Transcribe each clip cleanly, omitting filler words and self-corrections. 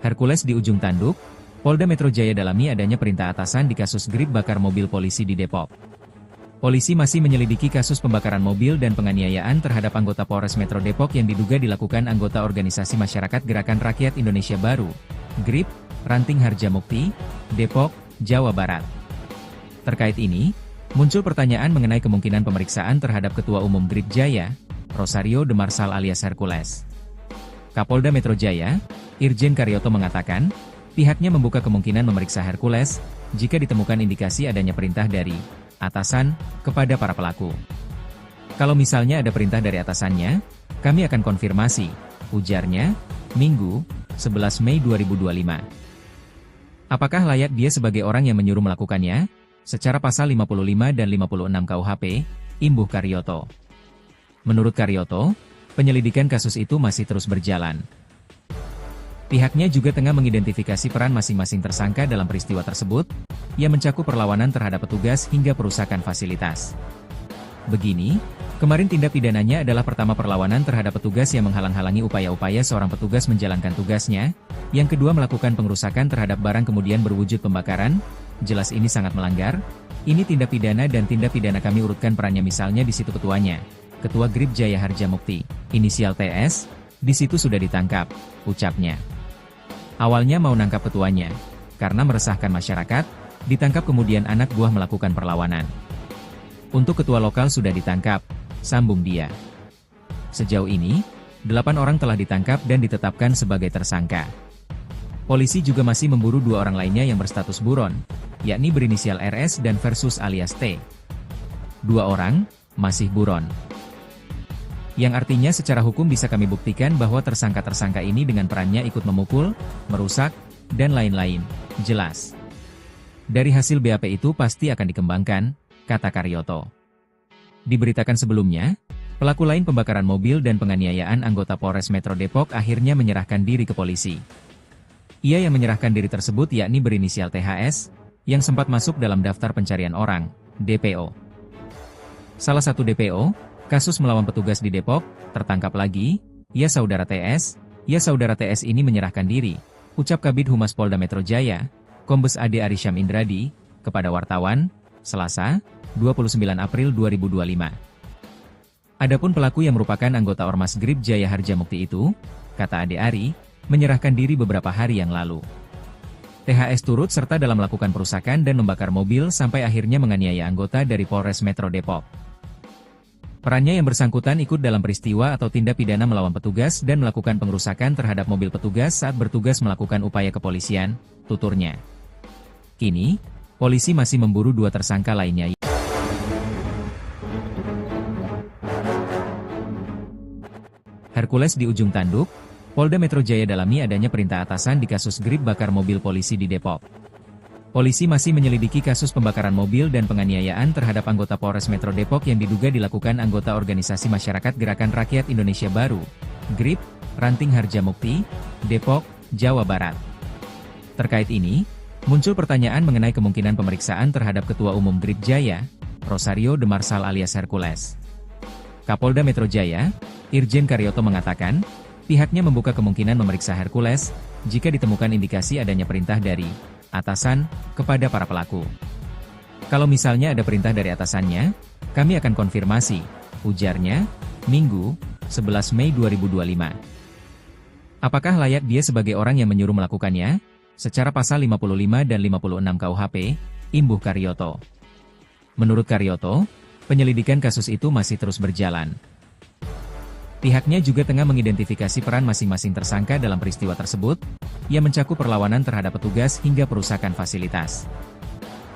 Hercules di ujung tanduk, Polda Metro Jaya dalami adanya perintah atasan di kasus grip bakar mobil polisi di Depok. Polisi masih menyelidiki kasus pembakaran mobil dan penganiayaan terhadap anggota Polres Metro Depok yang diduga dilakukan anggota Organisasi Masyarakat Gerakan Rakyat Indonesia Baru, GRIP, Ranting Harjamukti, Depok, Jawa Barat. Terkait ini, muncul pertanyaan mengenai kemungkinan pemeriksaan terhadap Ketua Umum GRIP Jaya, Rosario de Marsal alias Hercules. Kapolda Metro Jaya, Irjen Karyoto mengatakan, pihaknya membuka kemungkinan memeriksa Hercules jika ditemukan indikasi adanya perintah dari atasan kepada para pelaku. Kalau misalnya ada perintah dari atasannya, kami akan konfirmasi, ujarnya, Minggu, 11 Mei 2025. Apakah layak dia sebagai orang yang menyuruh melakukannya? Secara pasal 55 dan 56 KUHP, imbuh Karyoto. Menurut Karyoto, penyelidikan kasus itu masih terus berjalan. Pihaknya juga tengah mengidentifikasi peran masing-masing tersangka dalam peristiwa tersebut, yang mencakup perlawanan terhadap petugas hingga perusakan fasilitas. Begini, kemarin tindak pidananya adalah pertama perlawanan terhadap petugas yang menghalang-halangi upaya-upaya seorang petugas menjalankan tugasnya, yang kedua melakukan pengerusakan terhadap barang kemudian berwujud pembakaran, jelas ini sangat melanggar, ini tindak pidana dan tindak pidana kami urutkan perannya misalnya di situ ketuanya, Ketua GRIP Jaya Harjamukti, inisial TS, di situ sudah ditangkap, ucapnya. Awalnya mau nangkap ketuanya, karena meresahkan masyarakat, ditangkap kemudian anak buah melakukan perlawanan. Untuk ketua lokal sudah ditangkap, sambung dia. Sejauh ini, 8 orang telah ditangkap dan ditetapkan sebagai tersangka. Polisi juga masih memburu 2 orang lainnya yang berstatus buron, yakni berinisial RS dan versus alias T. 2 orang, masih buron. Yang artinya secara hukum bisa kami buktikan bahwa tersangka-tersangka ini dengan perannya ikut memukul, merusak, dan lain-lain, jelas. Dari hasil BAP itu pasti akan dikembangkan, kata Karyoto. Diberitakan sebelumnya, pelaku lain pembakaran mobil dan penganiayaan anggota Polres Metro Depok akhirnya menyerahkan diri ke polisi. Ia yang menyerahkan diri tersebut yakni berinisial THS, yang sempat masuk dalam daftar pencarian orang, DPO. Salah satu DPO, kasus melawan petugas di Depok, tertangkap lagi, ya saudara TS ini menyerahkan diri, ucap Kabid Humas Polda Metro Jaya, Kombes Ade Arysyam Indradi, kepada wartawan, Selasa, 29 April 2025. Adapun pelaku yang merupakan anggota Ormas GRIP Jaya Harjamukti itu, kata Ade Ari, menyerahkan diri beberapa hari yang lalu. THS turut serta dalam melakukan perusakan dan membakar mobil sampai akhirnya menganiaya anggota dari Polres Metro Depok. Perannya yang bersangkutan ikut dalam peristiwa atau tindak pidana melawan petugas dan melakukan pengerusakan terhadap mobil petugas saat bertugas melakukan upaya kepolisian, tuturnya. Kini, polisi masih memburu 2 tersangka lainnya. Hercules di ujung tanduk, Polda Metro Jaya dalami adanya perintah atasan di kasus grip bakar mobil polisi di Depok. Polisi masih menyelidiki kasus pembakaran mobil dan penganiayaan terhadap anggota Polres Metro Depok yang diduga dilakukan anggota Organisasi Masyarakat Gerakan Rakyat Indonesia Baru, GRIP, Ranting Harjamukti, Depok, Jawa Barat. Terkait ini, muncul pertanyaan mengenai kemungkinan pemeriksaan terhadap Ketua Umum GRIP Jaya, Rosario de Marsal alias Hercules. Kapolda Metro Jaya, Irjen Karyoto mengatakan, pihaknya membuka kemungkinan memeriksa Hercules jika ditemukan indikasi adanya perintah dari atasan kepada para pelaku. Kalau misalnya ada perintah dari atasannya, kami akan konfirmasi, ujarnya, Minggu, 11 Mei 2025. Apakah layak dia sebagai orang yang menyuruh melakukannya? Secara pasal 55 dan 56 KUHP, imbuh Karyoto. Menurut Karyoto, penyelidikan kasus itu masih terus berjalan. Pihaknya juga tengah mengidentifikasi peran masing-masing tersangka dalam peristiwa tersebut, yang mencakup perlawanan terhadap petugas hingga perusakan fasilitas.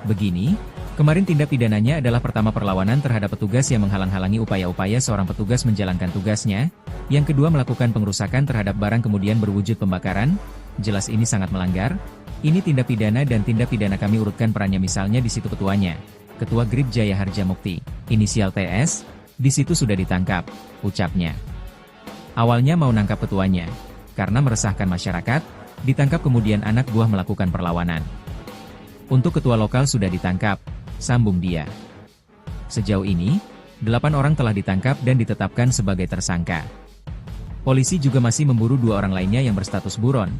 Begini, kemarin tindak pidananya adalah pertama perlawanan terhadap petugas yang menghalang-halangi upaya-upaya seorang petugas menjalankan tugasnya, yang kedua melakukan pengerusakan terhadap barang kemudian berwujud pembakaran, jelas ini sangat melanggar, ini tindak pidana dan tindak pidana kami urutkan perannya misalnya di situ ketuanya, Ketua GRIP Jaya Harjamukti, inisial TS, di situ sudah ditangkap, ucapnya. Awalnya mau nangkap ketuanya, karena meresahkan masyarakat, ditangkap kemudian anak buah melakukan perlawanan. Untuk ketua lokal sudah ditangkap, sambung dia. Sejauh ini, 8 orang telah ditangkap dan ditetapkan sebagai tersangka. Polisi juga masih memburu 2 orang lainnya yang berstatus buron,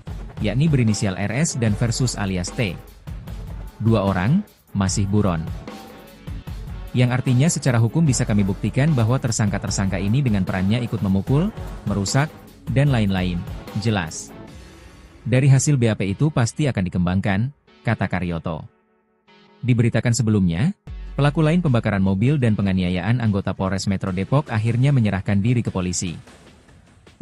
yakni berinisial RS dan versus alias T. Dua orang masih buron. Yang artinya secara hukum bisa kami buktikan bahwa tersangka-tersangka ini dengan perannya ikut memukul, merusak, dan lain-lain. Jelas. Dari hasil BAP itu pasti akan dikembangkan, kata Karyoto. Diberitakan sebelumnya, pelaku lain pembakaran mobil dan penganiayaan anggota Polres Metro Depok akhirnya menyerahkan diri ke polisi.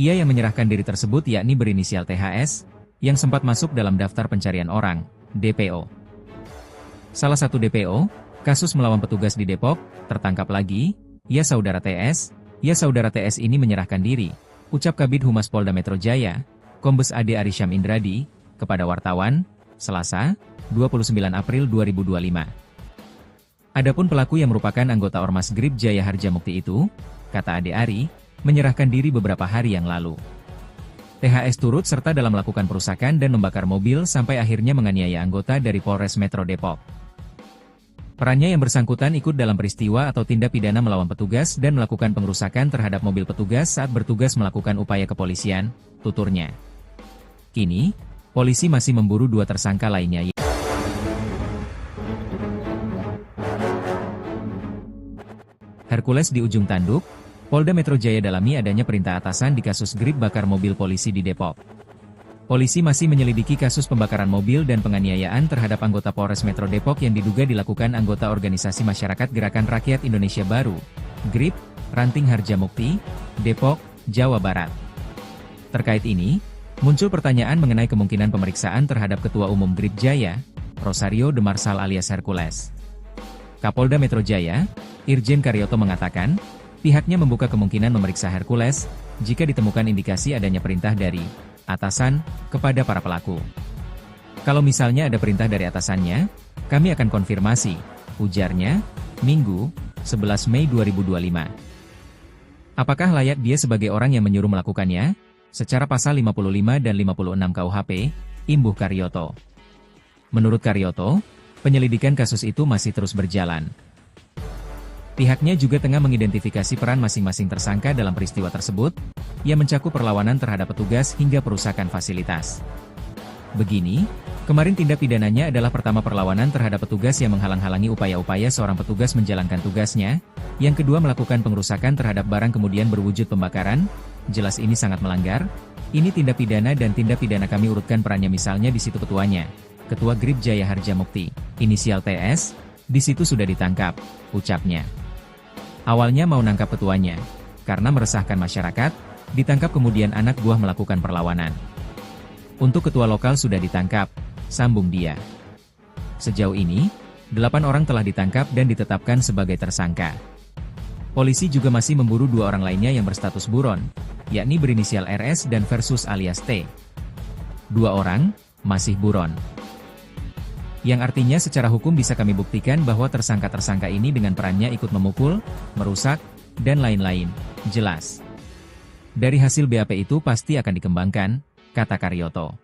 Ia yang menyerahkan diri tersebut yakni berinisial THS, yang sempat masuk dalam daftar pencarian orang, DPO. Salah satu DPO, kasus melawan petugas di Depok, tertangkap lagi, ya saudara TS ini menyerahkan diri, ucap Kabid Humas Polda Metro Jaya, Kombes Ade Arysyam Indradi, kepada wartawan, Selasa, 29 April 2025. Adapun pelaku yang merupakan anggota Ormas Grip Jaya Harjamukti itu, kata Ade Ari, menyerahkan diri beberapa hari yang lalu. THS turut serta dalam melakukan perusakan dan membakar mobil sampai akhirnya menganiaya anggota dari Polres Metro Depok. Perannya yang bersangkutan ikut dalam peristiwa atau tindak pidana melawan petugas dan melakukan pengerusakan terhadap mobil petugas saat bertugas melakukan upaya kepolisian, tuturnya. Kini, polisi masih memburu dua tersangka lainnya. Hercules di ujung tanduk, Polda Metro Jaya dalami adanya perintah atasan di kasus grip bakar mobil polisi di Depok. Polisi masih menyelidiki kasus pembakaran mobil dan penganiayaan terhadap anggota Polres Metro Depok yang diduga dilakukan anggota Organisasi Masyarakat Gerakan Rakyat Indonesia Baru, GRIP, Ranting Harjamukti, Depok, Jawa Barat. Terkait ini, muncul pertanyaan mengenai kemungkinan pemeriksaan terhadap Ketua Umum GRIP Jaya, Rosario de Marsal alias Hercules. Kapolda Metro Jaya, Irjen Karyoto mengatakan, pihaknya membuka kemungkinan memeriksa Hercules, jika ditemukan indikasi adanya perintah dari atasan kepada para pelaku. Kalau misalnya ada perintah dari atasannya, kami akan konfirmasi, ujarnya, Minggu, 11 Mei 2025. Apakah layak dia sebagai orang yang menyuruh melakukannya? Secara pasal 55 dan 56 KUHP, imbuh Karyoto. Menurut Karyoto, penyelidikan kasus itu masih terus berjalan. Pihaknya juga tengah mengidentifikasi peran masing-masing tersangka dalam peristiwa tersebut, yang mencakup perlawanan terhadap petugas hingga perusakan fasilitas. Begini, kemarin tindak pidananya adalah pertama perlawanan terhadap petugas yang menghalang-halangi upaya-upaya seorang petugas menjalankan tugasnya, yang kedua melakukan pengerusakan terhadap barang kemudian berwujud pembakaran, jelas ini sangat melanggar, ini tindak pidana dan tindak pidana kami urutkan perannya misalnya di situ ketuanya, Ketua GRIP Jaya Harjamukti, inisial TS, di situ sudah ditangkap, ucapnya. Awalnya mau nangkap ketuanya, karena meresahkan masyarakat, ditangkap kemudian anak buah melakukan perlawanan. Untuk ketua lokal sudah ditangkap, sambung dia. Sejauh ini, 8 orang telah ditangkap dan ditetapkan sebagai tersangka. Polisi juga masih memburu 2 orang lainnya yang berstatus buron, yakni berinisial RS dan versus alias T. 2 orang masih buron. Yang artinya secara hukum bisa kami buktikan bahwa tersangka-tersangka ini dengan perannya ikut memukul, merusak, dan lain-lain, jelas. Dari hasil BAP itu pasti akan dikembangkan, kata Karyoto.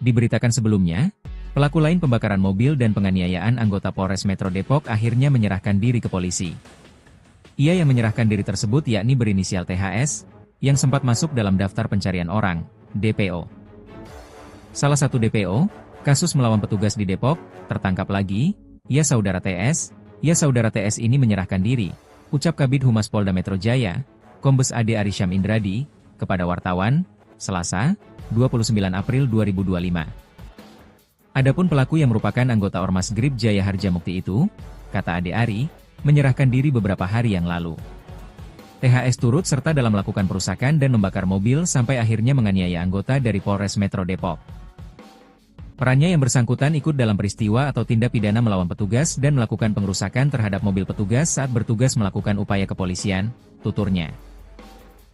Diberitakan sebelumnya, pelaku lain pembakaran mobil dan penganiayaan anggota Polres Metro Depok akhirnya menyerahkan diri ke polisi. Ia yang menyerahkan diri tersebut yakni berinisial THS, yang sempat masuk dalam daftar pencarian orang, DPO. Salah satu DPO, kasus melawan petugas di Depok, tertangkap lagi, ya saudara TS ini menyerahkan diri, ucap Kabid Humas Polda Metro Jaya, Kombes Ade Arysyam Indradi, kepada wartawan, Selasa, 29 April 2025. Adapun pelaku yang merupakan anggota Ormas Grip Jaya Harjamukti itu, kata Ade Ari, menyerahkan diri beberapa hari yang lalu. THS turut serta dalam melakukan perusakan dan membakar mobil sampai akhirnya menganiaya anggota dari Polres Metro Depok. Perannya yang bersangkutan ikut dalam peristiwa atau tindak pidana melawan petugas dan melakukan pengerusakan terhadap mobil petugas saat bertugas melakukan upaya kepolisian, tuturnya.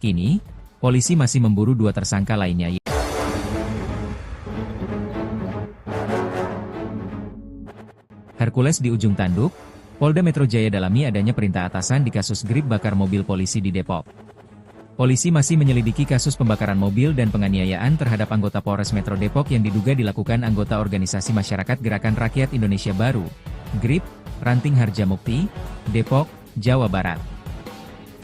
Kini, polisi masih memburu 2 tersangka lainnya. Hercules di ujung tanduk, Polda Metro Jaya dalami adanya perintah atasan di kasus grip bakar mobil polisi di Depok. Polisi masih menyelidiki kasus pembakaran mobil dan penganiayaan terhadap anggota Polres Metro Depok yang diduga dilakukan anggota Organisasi Masyarakat Gerakan Rakyat Indonesia Baru, GRIP, Ranting Harjamukti, Depok, Jawa Barat.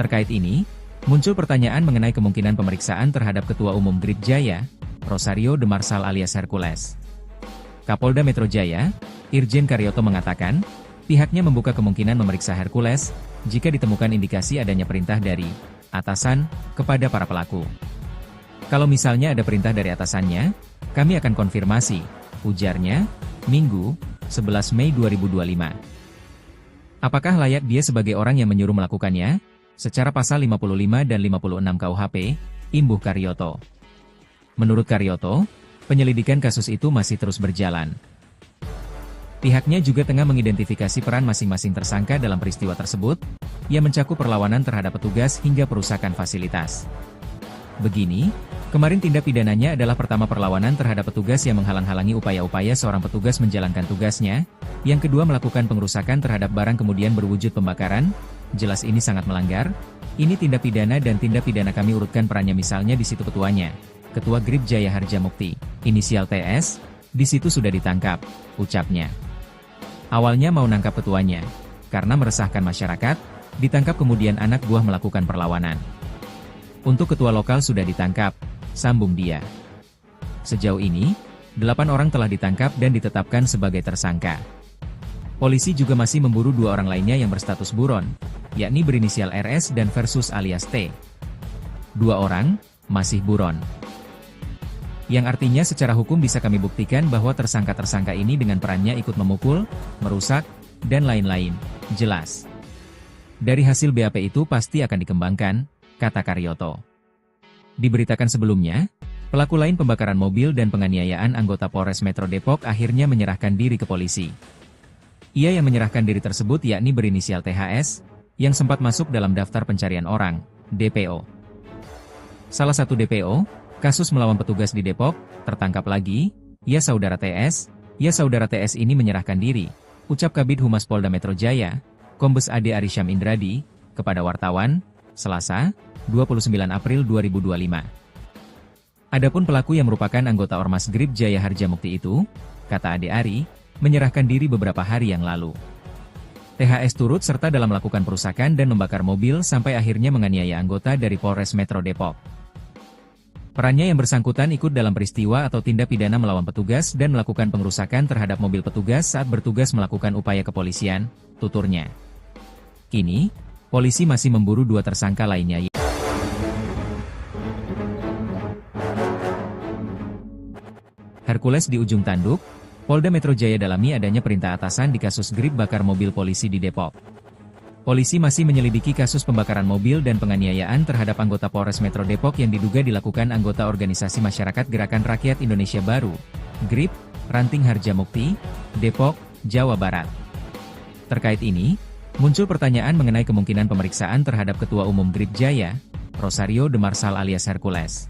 Terkait ini, muncul pertanyaan mengenai kemungkinan pemeriksaan terhadap Ketua Umum GRIP Jaya, Rosario de Marsal alias Hercules. Kapolda Metro Jaya, Irjen Karyoto mengatakan, pihaknya membuka kemungkinan memeriksa Hercules jika ditemukan indikasi adanya perintah dari atasan kepada para pelaku. Kalau misalnya ada perintah dari atasannya, kami akan konfirmasi, ujarnya, Minggu, 11 Mei 2025. Apakah layak dia sebagai orang yang menyuruh melakukannya? Secara pasal 55 dan 56 KUHP, imbuh Karyoto. Menurut Karyoto, penyelidikan kasus itu masih terus berjalan. Pihaknya juga tengah mengidentifikasi peran masing-masing tersangka dalam peristiwa tersebut, yang mencakup perlawanan terhadap petugas hingga perusakan fasilitas. Begini, kemarin tindak pidananya adalah pertama perlawanan terhadap petugas yang menghalang-halangi upaya-upaya seorang petugas menjalankan tugasnya, yang kedua melakukan pengerusakan terhadap barang kemudian berwujud pembakaran, jelas ini sangat melanggar, ini tindak pidana dan tindak pidana kami urutkan perannya misalnya di situ ketuanya, Ketua Grip Jaya Harjamukti, inisial TS, di situ sudah ditangkap, ucapnya. Awalnya mau nangkap ketuanya, karena meresahkan masyarakat, ditangkap kemudian anak buah melakukan perlawanan. Untuk ketua lokal sudah ditangkap, sambung dia. Sejauh ini, 8 orang telah ditangkap dan ditetapkan sebagai tersangka. Polisi juga masih memburu 2 orang lainnya yang berstatus buron, yakni berinisial RS dan versus alias T. 2 orang, masih buron. Yang artinya secara hukum bisa kami buktikan bahwa tersangka-tersangka ini dengan perannya ikut memukul, merusak, dan lain-lain, jelas. Dari hasil BAP itu pasti akan dikembangkan, kata Karyoto. Diberitakan sebelumnya, pelaku lain pembakaran mobil dan penganiayaan anggota Polres Metro Depok akhirnya menyerahkan diri ke polisi. Ia yang menyerahkan diri tersebut yakni berinisial THS, yang sempat masuk dalam daftar pencarian orang, DPO. Salah satu DPO, kasus melawan petugas di Depok, tertangkap lagi, ya saudara TS ini menyerahkan diri, ucap Kabid Humas Polda Metro Jaya, Kombes Ade Arysyam Indradi, kepada wartawan, Selasa, 29 April 2025. Adapun pelaku yang merupakan anggota Ormas Grip Jaya Harjamukti itu, kata Ade Ari, menyerahkan diri beberapa hari yang lalu. THS turut serta dalam melakukan perusakan dan membakar mobil sampai akhirnya menganiaya anggota dari Polres Metro Depok. Perannya yang bersangkutan ikut dalam peristiwa atau tindak pidana melawan petugas dan melakukan pengerusakan terhadap mobil petugas saat bertugas melakukan upaya kepolisian, tuturnya. Kini, polisi masih memburu 2 tersangka lainnya. Hercules di ujung tanduk, Polda Metro Jaya dalami adanya perintah atasan di kasus grip bakar mobil polisi di Depok. Polisi masih menyelidiki kasus pembakaran mobil dan penganiayaan terhadap anggota Polres Metro Depok yang diduga dilakukan anggota Organisasi Masyarakat Gerakan Rakyat Indonesia Baru, GRIP, Ranting Harjamukti, Depok, Jawa Barat. Terkait ini, muncul pertanyaan mengenai kemungkinan pemeriksaan terhadap Ketua Umum GRIP Jaya, Rosario de Marsal alias Hercules.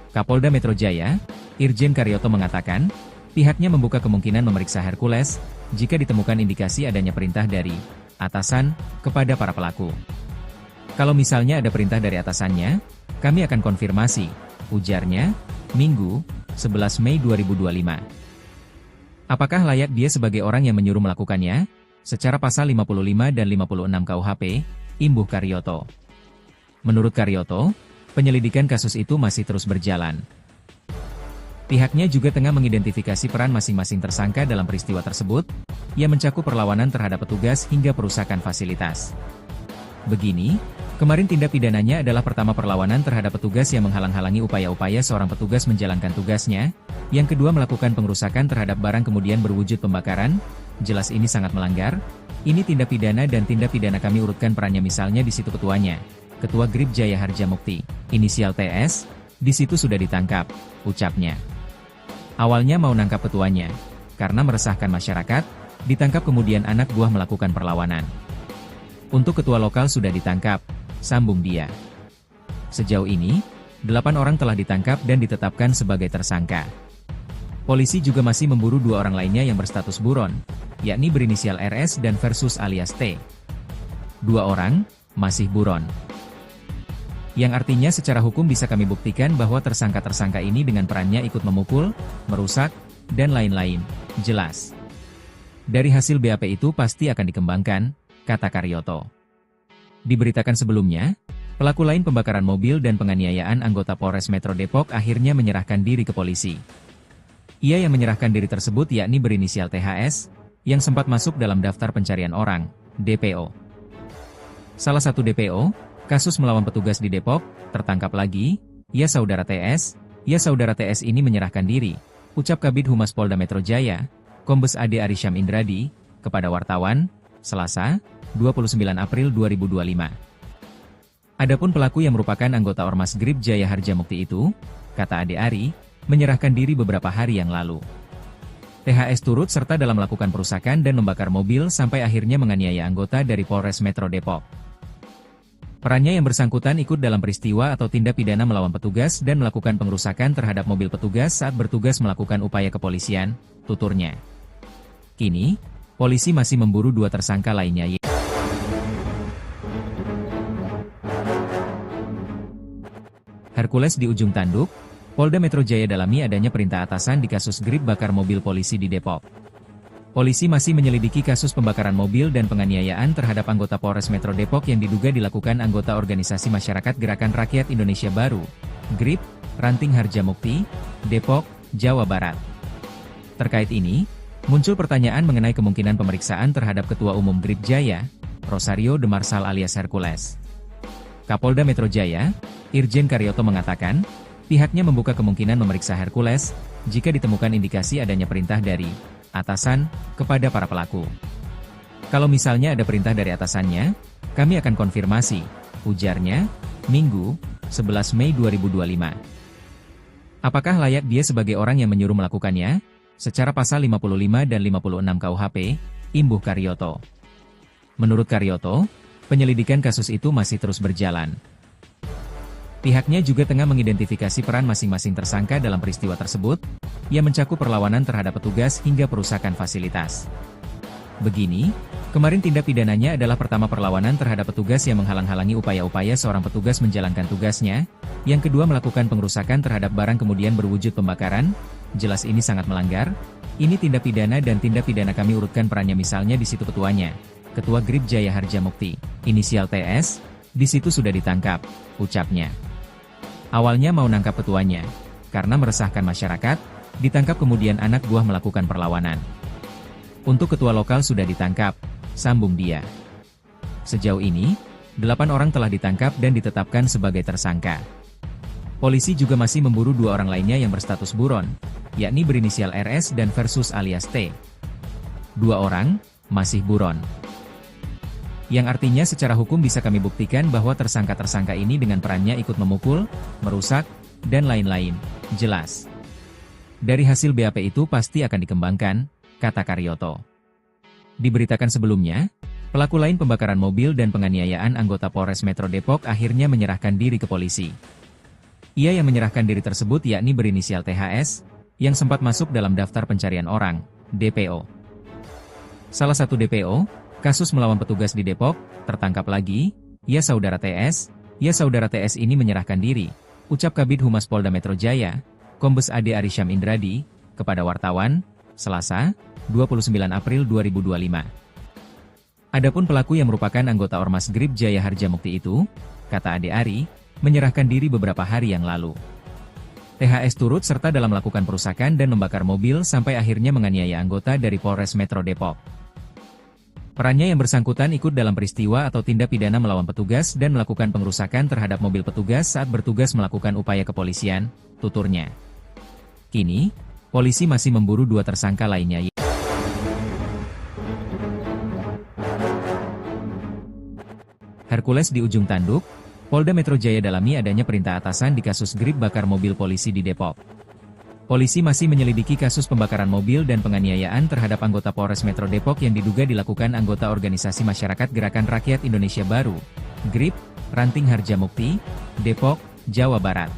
Kapolda Metro Jaya, Irjen Karyoto mengatakan, pihaknya membuka kemungkinan memeriksa Hercules jika ditemukan indikasi adanya perintah dari atasan kepada para pelaku. Kalau misalnya ada perintah dari atasannya, kami akan konfirmasi, ujarnya, Minggu, 11 Mei 2025. Apakah layak dia sebagai orang yang menyuruh melakukannya? Secara pasal 55 dan 56 KUHP, imbuh Karyoto. Menurut Karyoto, penyelidikan kasus itu masih terus berjalan. Pihaknya juga tengah mengidentifikasi peran masing-masing tersangka dalam peristiwa tersebut, yang mencakup perlawanan terhadap petugas hingga perusakan fasilitas. Begini, kemarin tindak pidananya adalah pertama perlawanan terhadap petugas yang menghalang-halangi upaya-upaya seorang petugas menjalankan tugasnya, yang kedua melakukan pengerusakan terhadap barang kemudian berwujud pembakaran, jelas ini sangat melanggar, ini tindak pidana dan tindak pidana kami urutkan perannya misalnya di situ ketuanya, Ketua Grip Jaya Harjamukti, inisial TS, di situ sudah ditangkap, ucapnya. Awalnya mau nangkap ketuanya, karena meresahkan masyarakat, ditangkap kemudian anak buah melakukan perlawanan. Untuk ketua lokal sudah ditangkap, sambung dia. Sejauh ini, 8 orang telah ditangkap dan ditetapkan sebagai tersangka. Polisi juga masih memburu 2 orang lainnya yang berstatus buron, yakni berinisial RS dan versus alias T. 2 orang, masih buron. Yang artinya secara hukum bisa kami buktikan bahwa tersangka-tersangka ini dengan perannya ikut memukul, merusak, dan lain-lain, jelas. Dari hasil BAP itu pasti akan dikembangkan, kata Karyoto. Diberitakan sebelumnya, Pelaku lain pembakaran mobil dan penganiayaan anggota Polres Metro Depok akhirnya menyerahkan diri ke polisi. Ia yang menyerahkan diri tersebut yakni berinisial THS, yang sempat masuk dalam daftar pencarian orang, DPO. Salah satu DPO, kasus melawan petugas di Depok, tertangkap lagi, ya saudara TS ini menyerahkan diri, ucap Kabid Humas Polda Metro Jaya, Kombes Ade Arysyam Indradi, kepada wartawan, Selasa, 29 April 2025. Adapun pelaku yang merupakan anggota Ormas Grip Jaya Harjamukti itu, kata Ade Ari, menyerahkan diri beberapa hari yang lalu. THS turut serta dalam melakukan perusakan dan membakar mobil sampai akhirnya menganiaya anggota dari Polres Metro Depok. Perannya yang bersangkutan ikut dalam peristiwa atau tindak pidana melawan petugas dan melakukan pengerusakan terhadap mobil petugas saat bertugas melakukan upaya kepolisian, tuturnya. Kini, polisi masih memburu 2 tersangka lainnya. Hercules di ujung tanduk, Polda Metro Jaya dalami adanya perintah atasan di kasus grip bakar mobil polisi di Depok. Polisi masih menyelidiki kasus pembakaran mobil dan penganiayaan terhadap anggota Polres Metro Depok yang diduga dilakukan anggota Organisasi Masyarakat Gerakan Rakyat Indonesia Baru, GRIP, Ranting Harjamukti, Depok, Jawa Barat. Terkait ini, muncul pertanyaan mengenai kemungkinan pemeriksaan terhadap Ketua Umum GRIP Jaya, Rosario de Marsal alias Hercules. Kapolda Metro Jaya, Irjen Karyoto mengatakan, pihaknya membuka kemungkinan memeriksa Hercules jika ditemukan indikasi adanya perintah dari atasan kepada para pelaku. Kalau misalnya ada perintah dari atasannya, kami akan konfirmasi, ujarnya, Minggu, 11 Mei 2025. Apakah layak dia sebagai orang yang menyuruh melakukannya? Secara pasal 55 dan 56 KUHP, imbuh Karyoto. Menurut Karyoto, penyelidikan kasus itu masih terus berjalan. Pihaknya juga tengah mengidentifikasi peran masing-masing tersangka dalam peristiwa tersebut, yang mencakup perlawanan terhadap petugas hingga perusakan fasilitas. Begini, kemarin tindak pidananya adalah pertama perlawanan terhadap petugas yang menghalang-halangi upaya-upaya seorang petugas menjalankan tugasnya, yang kedua melakukan pengerusakan terhadap barang kemudian berwujud pembakaran, jelas ini sangat melanggar, ini tindak pidana dan tindak pidana kami urutkan perannya misalnya di situ ketuanya, Ketua GRIP Jaya Harjamukti, inisial TS, di situ sudah ditangkap, ucapnya. Awalnya mau nangkap ketuanya, karena meresahkan masyarakat, ditangkap kemudian anak buah melakukan perlawanan. Untuk ketua lokal sudah ditangkap, sambung dia. Sejauh ini, 8 orang telah ditangkap dan ditetapkan sebagai tersangka. Polisi juga masih memburu 2 orang lainnya yang berstatus buron, yakni berinisial RS dan Versus alias T. 2 orang, masih buron. Yang artinya secara hukum bisa kami buktikan bahwa tersangka-tersangka ini dengan perannya ikut memukul, merusak, dan lain-lain, jelas. Dari hasil BAP itu pasti akan dikembangkan, kata Karyoto. Diberitakan sebelumnya, pelaku lain pembakaran mobil dan penganiayaan anggota Polres Metro Depok akhirnya menyerahkan diri ke polisi. Ia yang menyerahkan diri tersebut yakni berinisial THS, yang sempat masuk dalam daftar pencarian orang, DPO. Salah satu DPO, kasus melawan petugas di Depok, tertangkap lagi, ya saudara TS ini menyerahkan diri, ucap Kabid Humas Polda Metro Jaya, Kombes Ade Arysyam Indradi, kepada wartawan, Selasa, 29 April 2025. Adapun pelaku yang merupakan anggota Ormas Grip Jaya Harjamukti itu, kata Ade Ari, menyerahkan diri beberapa hari yang lalu. THS turut serta dalam melakukan perusakan dan membakar mobil sampai akhirnya menganiaya anggota dari Polres Metro Depok. Perannya yang bersangkutan ikut dalam peristiwa atau tindak pidana melawan petugas dan melakukan pengerusakan terhadap mobil petugas saat bertugas melakukan upaya kepolisian, tuturnya. Kini, polisi masih memburu 2 tersangka lainnya. Hercules di ujung tanduk, Polda Metro Jaya dalami adanya perintah atasan di kasus grip bakar mobil polisi di Depok. Polisi masih menyelidiki kasus pembakaran mobil dan penganiayaan terhadap anggota Polres Metro Depok yang diduga dilakukan anggota Organisasi Masyarakat Gerakan Rakyat Indonesia Baru, GRIP, Ranting Harjamukti, Depok, Jawa Barat.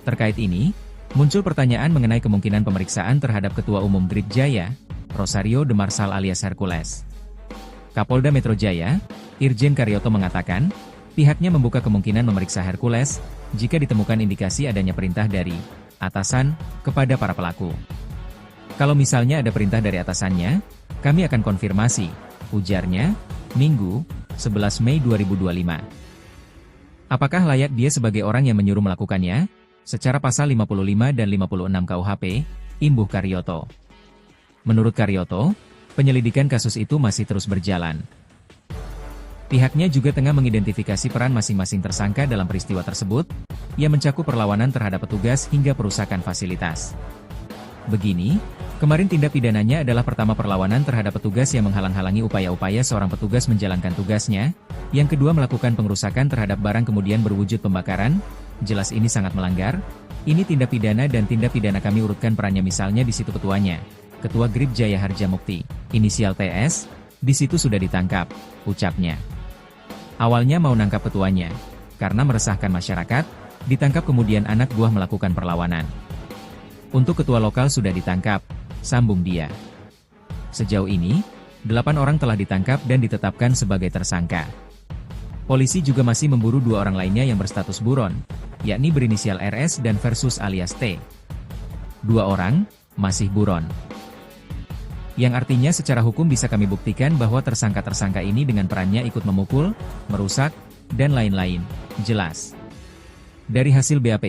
Terkait ini, muncul pertanyaan mengenai kemungkinan pemeriksaan terhadap Ketua Umum GRIP Jaya, Rosario de Marsal alias Hercules. Kapolda Metro Jaya, Irjen Karyoto mengatakan, pihaknya membuka kemungkinan memeriksa Hercules jika ditemukan indikasi adanya perintah dari atasan kepada para pelaku. Kalau misalnya ada perintah dari atasannya, kami akan konfirmasi, ujarnya, Minggu, 11 Mei 2025. Apakah layak dia sebagai orang yang menyuruh melakukannya? Secara pasal 55 dan 56 KUHP, imbuh Karyoto. Menurut Karyoto, penyelidikan kasus itu masih terus berjalan. Pihaknya juga tengah mengidentifikasi peran masing-masing tersangka dalam peristiwa tersebut, yang mencakup perlawanan terhadap petugas hingga perusakan fasilitas. Begini, kemarin tindak pidananya adalah pertama perlawanan terhadap petugas yang menghalang-halangi upaya-upaya seorang petugas menjalankan tugasnya, yang kedua melakukan pengerusakan terhadap barang kemudian berwujud pembakaran, jelas ini sangat melanggar, ini tindak pidana dan tindak pidana kami urutkan perannya misalnya di situ ketuanya, Ketua Grip Jaya Harja Mukti, inisial TS, di situ sudah ditangkap, ucapnya. Awalnya mau nangkap ketuanya, karena meresahkan masyarakat, ditangkap kemudian anak buah melakukan perlawanan. Untuk ketua lokal sudah ditangkap, sambung dia. Sejauh ini, 8 orang telah ditangkap dan ditetapkan sebagai tersangka. Polisi juga masih memburu 2 orang lainnya yang berstatus buron, yakni berinisial RS dan versus alias T. 2 orang, masih buron. Yang artinya secara hukum bisa kami buktikan bahwa tersangka-tersangka ini dengan perannya ikut memukul, merusak, dan lain-lain, jelas. Dari hasil BAP